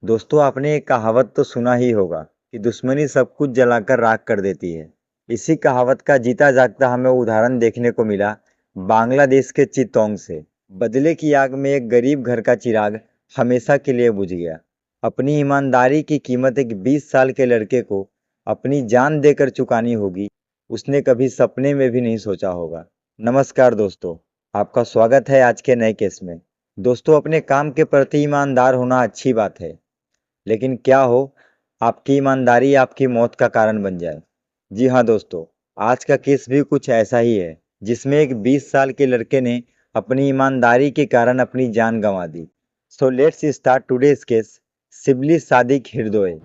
दोस्तों, आपने एक कहावत तो सुना ही होगा कि दुश्मनी सब कुछ जलाकर राख कर देती है। इसी कहावत का जीता जागता हमें उदाहरण देखने को मिला बांग्लादेश के चित्तौंग से। बदले की आग में एक गरीब घर का चिराग हमेशा के लिए बुझ गया। अपनी ईमानदारी की कीमत एक 20 साल के लड़के को अपनी जान देकर चुकानी होगी, उसने कभी सपने में भी नहीं सोचा होगा। नमस्कार दोस्तों, आपका स्वागत है आज के नए केस में। दोस्तों, अपने काम के प्रति ईमानदार होना अच्छी बात है, लेकिन क्या हो आपकी ईमानदारी आपकी मौत का कारण बन जाए। जी हाँ दोस्तों, आज का केस भी कुछ ऐसा ही है, जिसमें एक 20 साल के लड़के ने अपनी ईमानदारी के कारण अपनी जान गंवा दी। So let's start today's case, Shibli Sadiq Hriday.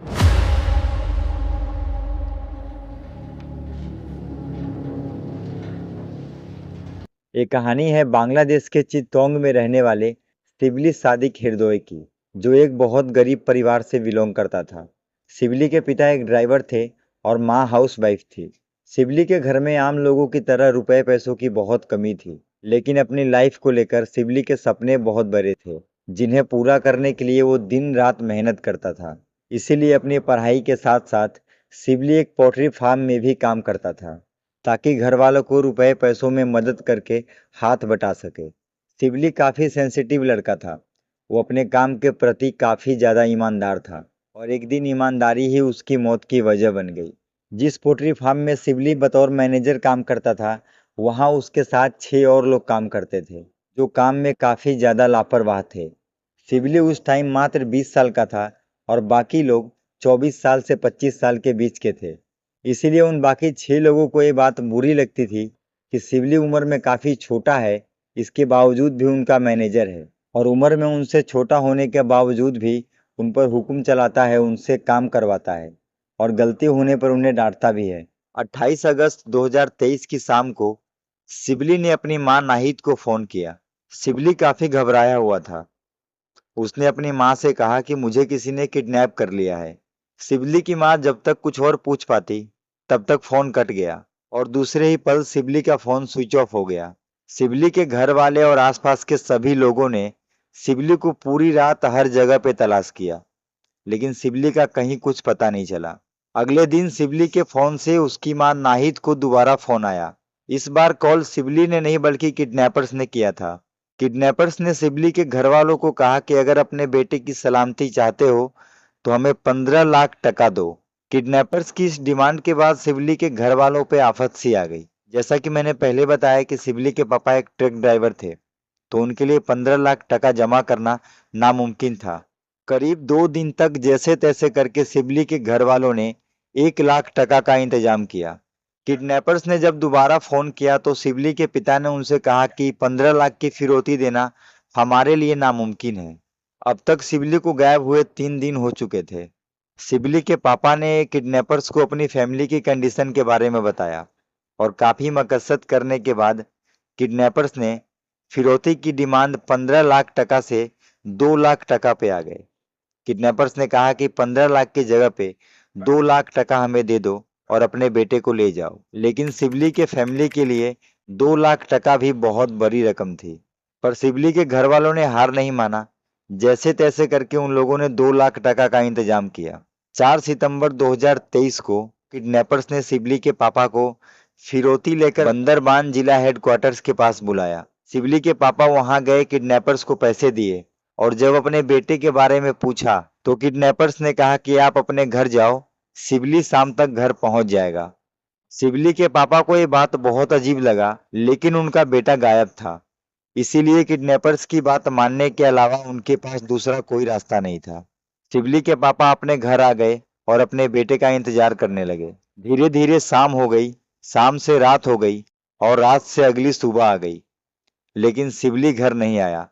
ये कहानी है बांग्लादेश के चित्तौंग में रहने वाले शिबली सादिक हृदय की, जो एक बहुत गरीब परिवार से बिलोंग करता था। शिबली के पिता एक ड्राइवर थे और माँ हाउस वाइफ थी। शिबली के घर में आम लोगों की तरह रुपए पैसों की बहुत कमी थी, लेकिन अपनी लाइफ को लेकर शिबली के सपने बहुत बड़े थे, जिन्हें पूरा करने के लिए वो दिन रात मेहनत करता था। इसीलिए अपनी पढ़ाई के साथ साथ शिबली एक पोल्ट्री फार्म में भी काम करता था, ताकि घर वालों को रुपए पैसों में मदद करके हाथ बटा सके। शिवली काफ़ी सेंसिटिव लड़का था। वो अपने काम के प्रति काफ़ी ज़्यादा ईमानदार था, और एक दिन ईमानदारी ही उसकी मौत की वजह बन गई। जिस पोल्ट्री फार्म में शिवली बतौर मैनेजर काम करता था, वहाँ उसके साथ 6 और लोग काम करते थे, जो काम में काफ़ी ज़्यादा लापरवाह थे। शिवली उस टाइम मात्र 20 साल का था, और बाकी लोग 24 साल से 25 साल के बीच के थे। इसीलिए उन बाकी 6 लोगों को ये बात बुरी लगती थी कि शिवली उम्र में काफ़ी छोटा है, इसके बावजूद भी उनका मैनेजर है, और उम्र में उनसे छोटा होने के बावजूद भी उन पर हुक्म चलाता है, उनसे काम करवाता है, और गलती होने पर उन्हें डांटता भी है। 28 अगस्त 2023 की शाम को शिवली ने अपनी मां नाहिद को फ़ोन किया। शिवली काफ़ी घबराया हुआ था। उसने अपनी मां से कहा कि मुझे किसी ने किडनैप कर लिया है। शिवली की मां जब तक कुछ और पूछ पाती, तब तक फोन कट गया, और दूसरे ही पल शिवली का फोन स्विच ऑफ हो गया। शिवली के घर वाले और आसपास के सभी लोगों ने शिवली को पूरी रात हर जगह पे तलाश किया, लेकिन शिवली का कहीं कुछ पता नहीं चला। अगले दिन शिवली के फोन से उसकी मां नाहिद को दोबारा फोन आया। इस बार कॉल शिवली ने नहीं बल्कि किडनैपर्स ने किया था। किडनैपर्स ने शिवली के घर वालों को कहा कि अगर अपने बेटे की सलामती चाहते हो तो हमें 15 लाख टका दो। किडनैपर्स की इस डिमांड के बाद शिवली के घर वालों पे आफत सी आ गई। जैसा कि मैंने पहले बताया कि शिवली के पापा एक ट्रक ड्राइवर थे, तो उनके लिए 15 लाख टका जमा करना नामुमकिन था। करीब 2 दिन तक जैसे तैसे करके शिवली के घर वालों ने 1 लाख टका का इंतजाम किया। किडनैपर्स ने जब दोबारा फोन किया तो शिवली के पिता ने उनसे कहा कि 15 लाख की फिरौती देना हमारे लिए नामुमकिन है। अब तक शिवली को गायब हुए 3 दिन हो चुके थे। शिवली के पापा ने किडनैपर्स को अपनी फैमिली की कंडीशन के बारे में बताया, और काफी मकसद करने के बाद किडनैपर्स ने फिरौती की डिमांड 15 लाख टका से 2 लाख टका पे आ गए। किडनैपर्स ने कहा कि 15 लाख की जगह पे 2 लाख टका हमें दे दो और अपने बेटे को ले जाओ। लेकिन शिवली के फैमिली के लिए 2 लाख टका भी बहुत बड़ी रकम थी। पर शिवली के घर वालों ने हार नहीं माना। जैसे तैसे करके उन लोगों ने 2 लाख टका का इंतजाम किया। 4 सितंबर 2023 को किडनैपर्स ने शिवली के पापा को फिरौती लेकर बंदरबान जिला हेडक्वार्टर्स के पास बुलाया। शिवली के पापा वहां गए, किडनैपर्स को पैसे दिए, और जब अपने बेटे के बारे में पूछा तो किडनैपर्स ने कहा कि आप अपने घर जाओ, शिवली शाम तक घर पहुंच जाएगा। शिवली के पापा को ये बात बहुत अजीब लगा, लेकिन उनका बेटा गायब था। इसीलिए किडनैपर्स की बात मानने के अलावा उनके पास दूसरा कोई रास्ता नहीं था। शिवली के पापा अपने घर आ गए और अपने बेटे का इंतजार करने लगे। धीरे धीरे शाम हो गई, शाम से रात हो गई, और रात से अगली सुबह आ गई, लेकिन शिवली घर नहीं आया।